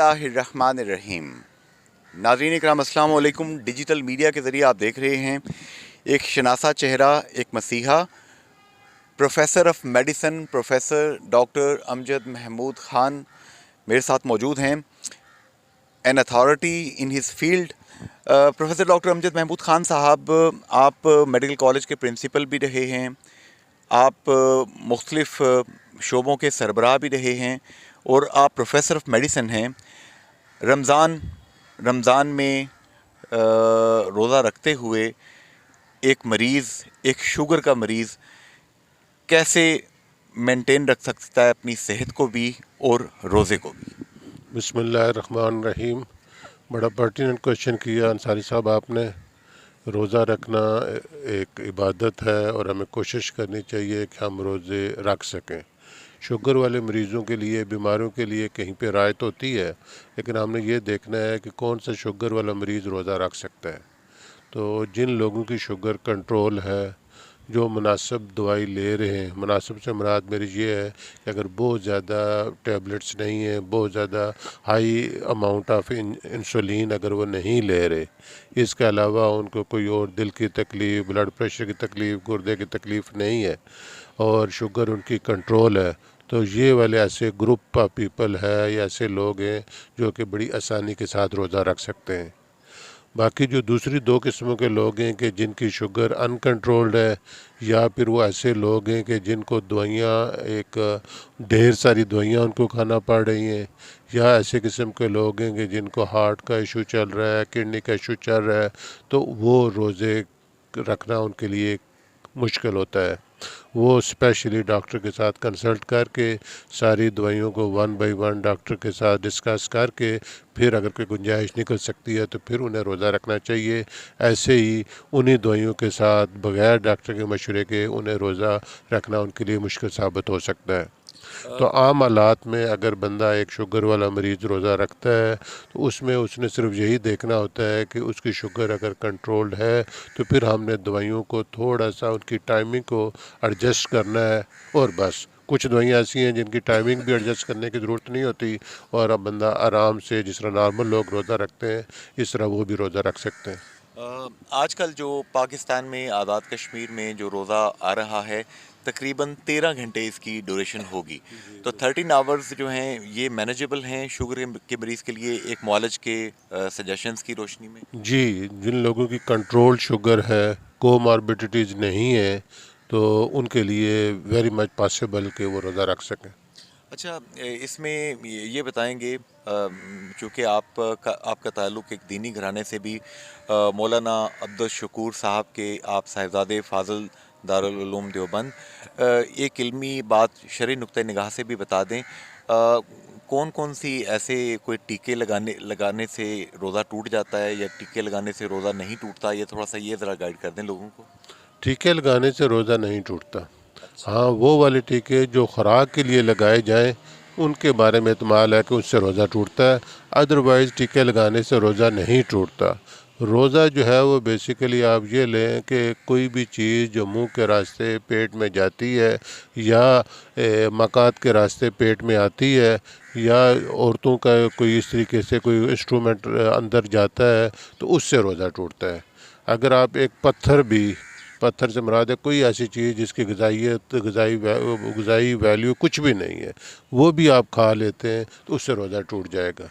اللہ الرحمن الرحیم۔ ناظرین اکرام السلام علیکم۔ ڈیجیٹل میڈیا کے ذریعے آپ دیکھ رہے ہیں ایک شناسا چہرہ، ایک مسیحا، professor of medicine, professor doctor Amjad Mahmood Khan میرے ساتھ موجود ہیں، an authority in his field. Professor doctor Amjad Mahmood Khan صاحب، آپ میڈیکل کالج کے پرنسپل بھی رہے ہیں، آپ مختلف شعبوں کے سربراہ بھی رہے ہیں، اور آپ پروفیسر آف میڈیسن ہیں۔ رمضان میں روزہ رکھتے ہوئے ایک مریض، ایک شوگر کا مریض کیسے مینٹین رکھ سکتا ہے اپنی صحت کو بھی اور روزے کو بھی؟ بسم اللہ الرحمن الرحیم۔ بڑا پرٹیننٹ کوشچن کیا انصاری صاحب آپ نے۔ روزہ رکھنا ایک عبادت ہے اور ہمیں کوشش کرنی چاہیے کہ ہم روزے رکھ سکیں۔ شوگر والے مریضوں کے لیے، بیماریوں کے لیے کہیں پہ رعایت ہوتی ہے، لیکن ہم نے یہ دیکھنا ہے کہ کون سا شوگر والا مریض روزہ رکھ سکتا ہے۔ تو جن لوگوں کی شوگر کنٹرول ہے، جو مناسب دوائی لے رہے ہیں، مناسب سے مراد میری یہ ہے کہ اگر بہت زیادہ ٹیبلٹس نہیں ہیں، بہت زیادہ ہائی اماؤنٹ آف انسولین اگر وہ نہیں لے رہے، اس کے علاوہ ان کو کوئی اور دل کی تکلیف، بلڈ پریشر کی تکلیف، گردے کی تکلیف نہیں ہے، اور شوگر ان کی کنٹرول ہے، تو یہ والے ایسے گروپ آف پیپل ہے یا ایسے لوگ ہیں جو کہ بڑی آسانی کے ساتھ روزہ رکھ سکتے ہیں۔ باقی جو دوسری دو قسموں کے لوگ ہیں کہ جن کی شوگر ان کنٹرولڈ ہے، یا پھر وہ ایسے لوگ ہیں کہ جن کو دوائیاں، ایک ڈھیر ساری دوائیاں ان کو کھانا پڑ رہی ہیں، یا ایسے قسم کے لوگ ہیں کہ جن کو ہارٹ کا ایشو چل رہا ہے، کڈنی کا ایشو چل رہا ہے، تو وہ روزے رکھنا ان کے لیے مشکل ہوتا ہے۔ وہ اسپیشلی ڈاکٹر کے ساتھ کنسلٹ کر کے ساری دوائیوں کو 1 بائی 1 ڈاکٹر کے ساتھ ڈسکس کر کے پھر اگر کوئی گنجائش نکل سکتی ہے تو پھر انہیں روزہ رکھنا چاہیے۔ ایسے ہی انہی دوائیوں کے ساتھ بغیر ڈاکٹر کے مشورے کے انہیں روزہ رکھنا ان کے لیے مشکل ثابت ہو سکتا ہے۔ تو عام حالات میں اگر بندہ ایک شوگر والا مریض روزہ رکھتا ہے تو اس میں اس نے صرف یہی دیکھنا ہوتا ہے کہ اس کی شوگر اگر کنٹرولڈ ہے تو پھر ہم نے دوائیوں کو تھوڑا سا ان کی ٹائمنگ کو ایڈجسٹ کرنا ہے، اور بس۔ کچھ دوائیاں ایسی ہیں جن کی ٹائمنگ بھی ایڈجسٹ کرنے کی ضرورت نہیں ہوتی، اور اب بندہ آرام سے جس طرح نارمل لوگ روزہ رکھتے ہیں اس طرح وہ بھی روزہ رکھ سکتے ہیں۔ آج کل جو پاکستان میں آزاد کشمیر میں جو روزہ آ رہا ہے، تقریباً 13 گھنٹے اس کی ڈیوریشن ہوگی، تو 13 آورز جو ہیں یہ مینیجبل ہیں شوگر کے مریض کے لیے ایک معالج کے سجیشنز کی روشنی میں؟ جی، جن لوگوں کی کنٹرول شوگر ہے، کوماربیڈیٹیز نہیں ہے، تو ان کے لیے ویری مچ پاسبل کہ وہ روزہ رکھ سکیں۔ اچھا، اس میں یہ بتائیں گے، چونکہ آپ کا تعلق ایک دینی گھرانے سے بھی، مولانا عبدالشکور صاحب کے آپ صاحبزادے فاضل دارالعلوم دیوبند، ایک علمی بات شرعی نقطہ نگاہ سے بھی بتا دیں، کون کون سی ایسے کوئی ٹیکے لگانے سے روزہ ٹوٹ جاتا ہے یا ٹیکے لگانے سے روزہ نہیں ٹوٹتا؟ یہ تھوڑا سا یہ ذرا گائیڈ کر دیں لوگوں کو۔ ٹیکے لگانے سے روزہ نہیں ٹوٹتا۔ ہاں، وہ والے ٹیکے جو خوراک کے لیے لگائے جائیں ان کے بارے میں احتمال ہے کہ اس سے روزہ ٹوٹتا ہے، ادروائز ٹیکے لگانے سے روزہ نہیں ٹوٹتا۔ روزہ جو ہے وہ بیسیکلی آپ یہ لیں کہ کوئی بھی چیز جو منہ کے راستے پیٹ میں جاتی ہے، یا مقاط کے راستے پیٹ میں آتی ہے، یا عورتوں کا کوئی اس طریقے سے کوئی انسٹرومنٹ اندر جاتا ہے، تو اس سے روزہ ٹوٹتا ہے۔ اگر آپ ایک پتھر سے مراد ہے کوئی ایسی چیز جس کی غذائی ویلیو کچھ بھی نہیں ہے، وہ بھی آپ کھا لیتے ہیں تو اس سے روزہ ٹوٹ جائے گا۔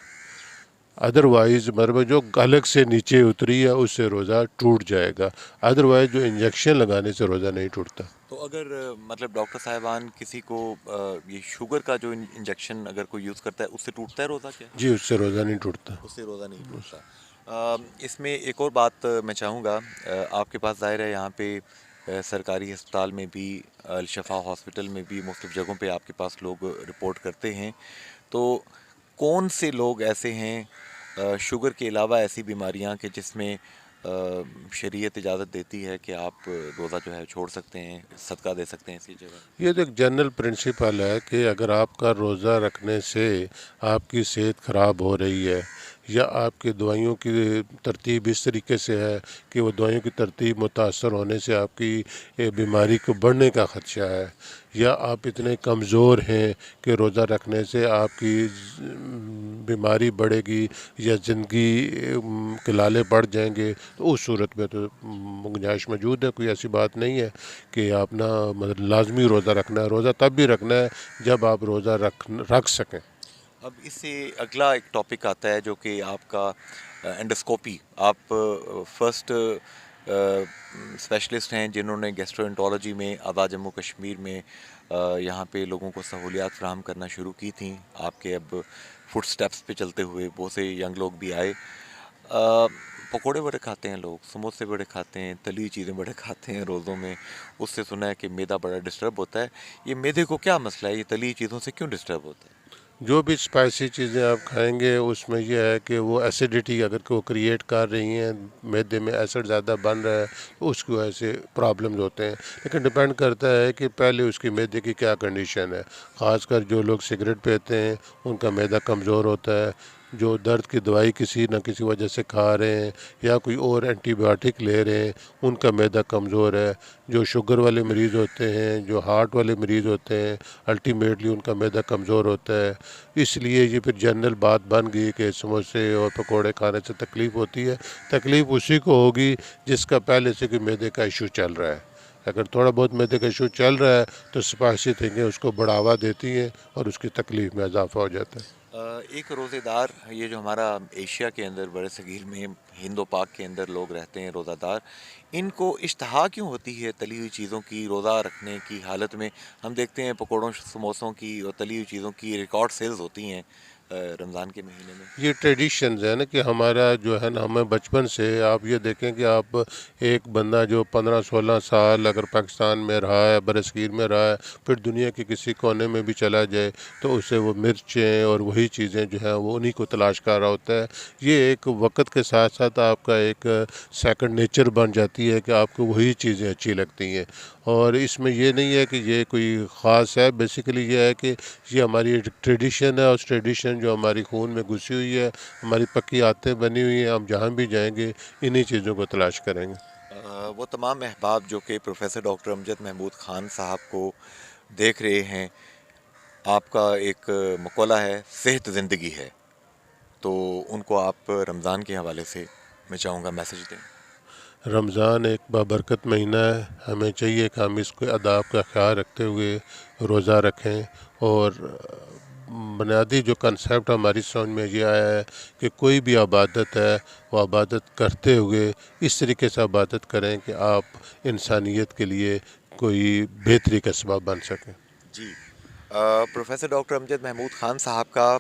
ادروائز مطلب جو غلق سے نیچے اتری ہے اس سے روزہ ٹوٹ جائے گا، ادروائز جو انجیکشن لگانے سے روزہ نہیں ٹوٹتا۔ تو اگر مطلب ڈاکٹر صاحبان کسی کو یہ شوگر کا جو انجیکشن اگر کوئی یوز کرتا ہے اس سے ٹوٹتا ہے روزہ کیا؟ جی، اس سے روزہ نہیں ٹوٹتا۔ اس سے روزہ نہیں ٹوٹتا۔ اس میں ایک اور بات میں چاہوں گا، آپ کے پاس ظاہر ہے یہاں پہ سرکاری ہسپتال میں بھی، الشفا ہاسپٹل میں بھی، مختلف جگہوں پہ آپ کے پاس لوگ رپورٹ کرتے ہیں، تو کون سے لوگ ایسے ہیں شوگر کے علاوہ ایسی بیماریاں کہ جس میں شریعت اجازت دیتی ہے کہ آپ روزہ جو ہے چھوڑ سکتے ہیں، صدقہ دے سکتے ہیں اسی جگہ؟ یہ تو ایک جنرل پرنسپل ہے کہ اگر آپ کا روزہ رکھنے سے آپ کی صحت خراب ہو رہی ہے، یا آپ کے دوائیوں کی ترتیب اس طریقے سے ہے کہ وہ دوائیوں کی ترتیب متاثر ہونے سے آپ کی بیماری کو بڑھنے کا خدشہ ہے، یا آپ اتنے کمزور ہیں کہ روزہ رکھنے سے آپ کی بیماری بڑھے گی یا زندگی کے لالے بڑھ جائیں گے، تو اس صورت میں تو گنجائش موجود ہے، کوئی ایسی بات نہیں ہے کہ آپ نہ مطلب لازمی روزہ رکھنا ہے۔ روزہ تب بھی رکھنا ہے جب آپ روزہ رکھ سکیں۔ اب اس سے اگلا ایک ٹاپک آتا ہے جو کہ آپ کا انڈوسکوپی. آپ فرسٹ اسپیشلسٹ ہیں جنہوں نے گیسٹرو میں آزاد جموں کشمیر میں یہاں پہ لوگوں کو سہولیات فراہم کرنا شروع کی تھیں. آپ کے اب فٹ سٹیپس پہ چلتے ہوئے بہت سے ینگ لوگ بھی آئے. پکوڑے بڑے کھاتے ہیں لوگ، سموسے بڑے کھاتے ہیں، تلی چیزیں بڑے کھاتے ہیں روزوں میں. اس سے سنا ہے کہ میدا بڑا ڈسٹرب ہوتا ہے. یہ میدے کو کیا مسئلہ ہے؟ یہ تلی چیزوں سے کیوں ڈسٹرب ہوتا ہے؟ جو بھی اسپائسی چیزیں آپ کھائیں گے اس میں یہ ہے کہ وہ ایسیڈیٹی اگر وہ کریٹ کر رہی ہیں، معدے میں ایسڈ زیادہ بن رہا ہے تو اس کی وجہ سے پرابلمز ہوتے ہیں. لیکن ڈپینڈ کرتا ہے کہ پہلے اس کی معدے کی کیا کنڈیشن ہے. خاص کر جو لوگ سگریٹ پیتے ہیں ان کا معدہ کمزور ہوتا ہے، جو درد کی دوائی کسی نہ کسی وجہ سے کھا رہے ہیں یا کوئی اور اینٹی بایوٹک لے رہے ہیں ان کا معدہ کمزور ہے. جو شوگر والے مریض ہوتے ہیں، جو ہارٹ والے مریض ہوتے ہیں، الٹیمیٹلی ان کا معدہ کمزور ہوتا ہے. اس لیے یہ پھر جنرل بات بن گئی کہ سموسے اور پکوڑے کھانے سے تکلیف ہوتی ہے. تکلیف اسی کو ہوگی جس کا پہلے سے کوئی معدے کا ایشو چل رہا ہے. اگر تھوڑا بہت معدے کا ایشو چل رہا ہے تو اسپائسی تھنگیں اس کو بڑھاوا دیتی ہیں اور اس کی تکلیف میں اضافہ ہو جاتا ہے. ایک روزے دار، یہ جو ہمارا ایشیا کے اندر بڑے صغیر میں ہند و پاک کے اندر لوگ رہتے ہیں روزہ دار، ان کو اشتہا کیوں ہوتی ہے تلی ہوئی چیزوں کی روزہ رکھنے کی حالت میں؟ ہم دیکھتے ہیں پکوڑوں سموسوں کی اور تلی ہوئی چیزوں کی ریکارڈ سیلز ہوتی ہیں رمضان کے مہینے میں. یہ ٹریڈیشنز ہے نا کہ ہمارا جو ہے نا، ہمیں بچپن سے آپ یہ دیکھیں کہ آپ ایک بندہ جو 15-16 سال اگر پاکستان میں رہا ہے، برصغیر میں رہا ہے، پھر دنیا کے کسی کونے میں بھی چلا جائے تو اسے وہ مرچیں اور وہی چیزیں جو ہیں وہ انہی کو تلاش کر رہا ہوتا ہے. یہ ایک وقت کے ساتھ ساتھ آپ کا ایک سیکنڈ نیچر بن جاتی ہے کہ آپ کو وہی چیزیں اچھی لگتی ہیں. اور اس میں یہ نہیں ہے کہ یہ کوئی خاص ہے، بیسیکلی یہ ہے کہ یہ ہماری ایک ٹریڈیشن ہے، اور اس ٹریڈیشن جو ہماری خون میں گھسی ہوئی ہے، ہماری پکی عادتیں بنی ہوئی ہیں. ہم جہاں بھی جائیں گے انہی چیزوں کو تلاش کریں گے. وہ تمام احباب جو کہ پروفیسر ڈاکٹر امجد محمود خان صاحب کو دیکھ رہے ہیں، آپ کا ایک مقولہ ہے صحت زندگی ہے، تو ان کو آپ رمضان کے حوالے سے میں چاہوں گا میسج دیں. رمضان ایک بابرکت مہینہ ہے، ہمیں چاہیے کہ ہم اس کے آداب کا خیال رکھتے ہوئے روزہ رکھیں. اور بنیادی جو کنسیپٹ ہماری سمجھ میں یہ آیا ہے کہ کوئی بھی عبادت ہے وہ عبادت کرتے ہوئے اس طریقے سے عبادت کریں کہ آپ انسانیت کے لیے کوئی بہتری کا سبب بن سکیں. جی، پروفیسر ڈاکٹر امجد محمود خان صاحب کا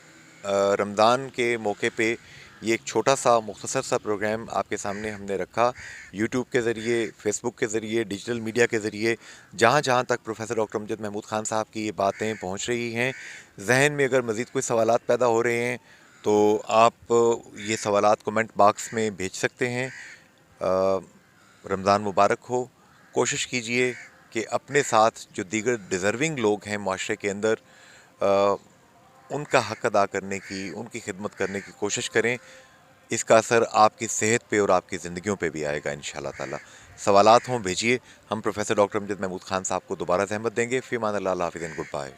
رمضان کے موقع پہ یہ ایک چھوٹا سا مختصر سا پروگرام آپ کے سامنے ہم نے رکھا، یوٹیوب کے ذریعے، فیس بک کے ذریعے، ڈیجیٹل میڈیا کے ذریعے. جہاں جہاں تک پروفیسر ڈاکٹر امجد محمود خان صاحب کی یہ باتیں پہنچ رہی ہیں، ذہن میں اگر مزید کوئی سوالات پیدا ہو رہے ہیں تو آپ یہ سوالات کومنٹ باکس میں بھیج سکتے ہیں. رمضان مبارک ہو. کوشش کیجئے کہ اپنے ساتھ جو دیگر ڈیزرونگ لوگ ہیں معاشرے کے اندر، ان کا حق ادا کرنے کی، ان کی خدمت کرنے کی کوشش کریں. اس کا اثر آپ کی صحت پہ اور آپ کی زندگیوں پہ بھی آئے گا انشاءاللہ تعالی. سوالات ہوں بھیجیے، ہم پروفیسر ڈاکٹر امجد محمود خان صاحب کو دوبارہ زحمت دیں گے. فی امان اللہ، اللہ حافظ، گڈ بائے.